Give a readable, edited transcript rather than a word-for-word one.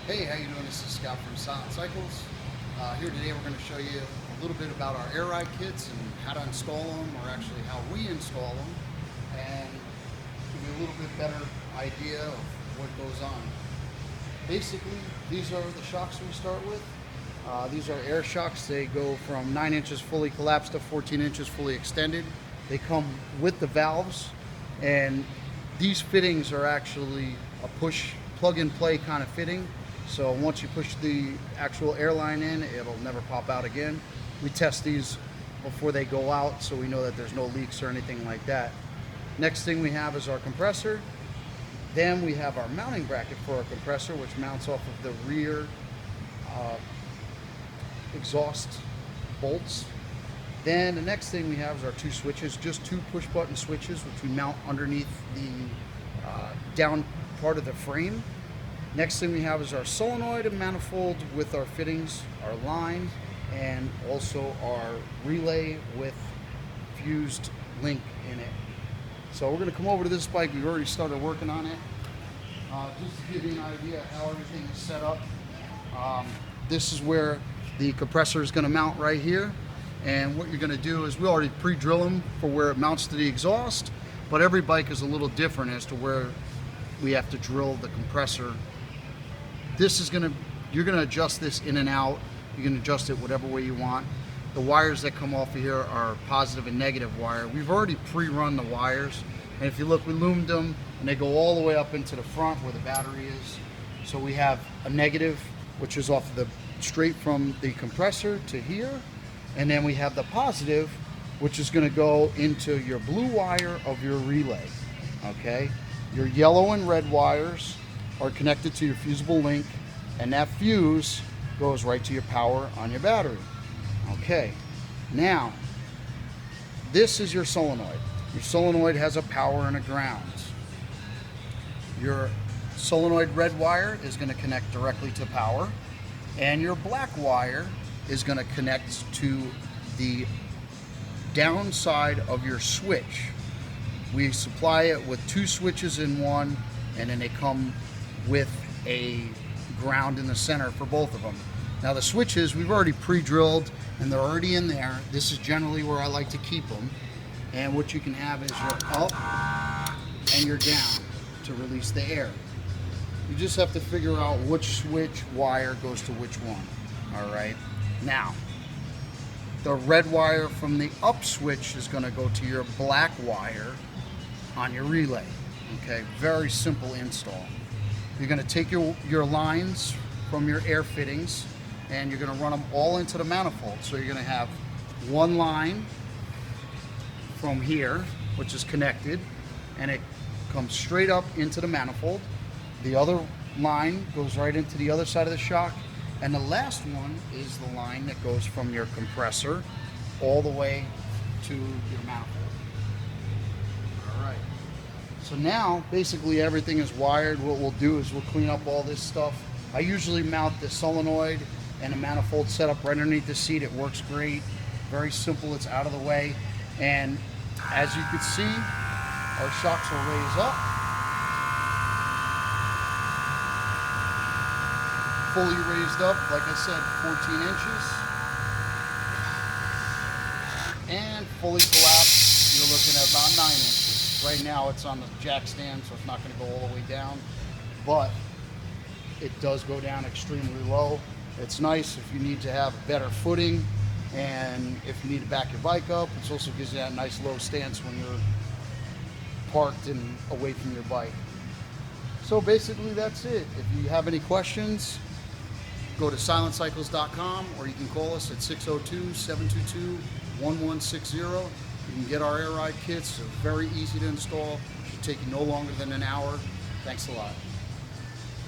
Hey, how you doing? This is Scott from Silent Cycles. Here today we're going to show you a little bit about our air ride kits and how to install them, or actually how we install them, and give you a little bit better idea of what goes on. Basically, these are the shocks we start with. These are air shocks. They go from 9 inches fully collapsed to 14 inches fully extended. They come with the valves, and these fittings are actually a push plug and play kind of fitting. So once you push the actual airline in, it'll never pop out again. We test these before they go out so we know that there's no leaks or anything like that. Next thing we have is our compressor. Then we have our mounting bracket for our compressor, which mounts off of the rear exhaust bolts. Then the next thing we have is our two switches, just two push button switches, which we mount underneath the down part of the frame. Next thing we have is our solenoid and manifold with our fittings, our line, and also our relay with fused link in it. So we're going to come over to this bike. We've already started working on it. Just to give you an idea of how everything is set up. This is where the compressor is going to mount right here. And what you're going to do is we already pre-drill them for where it mounts to the exhaust, but every bike is a little different as to where we have to drill the compressor. You're going to adjust this in and out. You can adjust it whatever way you want. The wires that come off of here are positive and negative wire. We've already pre-run the wires, and if you look, we loomed them, and they go all the way up into the front where the battery is. So we have a negative, which is off the straight from the compressor to here, and then we have the positive, which is going to go into your blue wire of your relay. Okay, your yellow and red wires are connected to your fusible link, and that fuse goes right to your power on your battery. Okay, now this is your solenoid. Your solenoid has a power and a ground. Your solenoid red wire is going to connect directly to power, and your black wire is going to connect to the downside of your switch. We supply it with two switches in one, and then they come with a ground in the center for both of them. Now the switches we've already pre-drilled and they're already in there. This is generally where I like to keep them. And what you can have is your up and your down to release the air. You just have to figure out which switch wire goes to which one. All right. Now, the red wire from the up switch is going to go to your black wire on your relay. Okay, very simple install. You're going to take your lines from your air fittings and you're going to run them all into the manifold. So you're going to have one line from here, which is connected, and it comes straight up into the manifold. The other line goes right into the other side of the shock, and the last one is the line that goes from your compressor all the way to your manifold. All right. So now, basically everything is wired. What we'll do is we'll clean up all this stuff. I usually mount the solenoid and the manifold set up right underneath the seat. It works great. Very simple. It's out of the way. And as you can see, our shocks will raise up. Fully raised up, like I said, 14 inches. And fully collapsed, you're looking at about 9 inches. Right now it's on the jack stand, so it's not going to go all the way down, but it does go down extremely low. It's nice if you need to have better footing, and if you need to back your bike up. It also gives you that nice low stance when you're parked and away from your bike. So basically that's it. If you have any questions, go to silentcycles.com, or you can call us at 602-722-1160. You can get our air ride kits. They're very easy to install. It should take you no longer than an hour. Thanks a lot.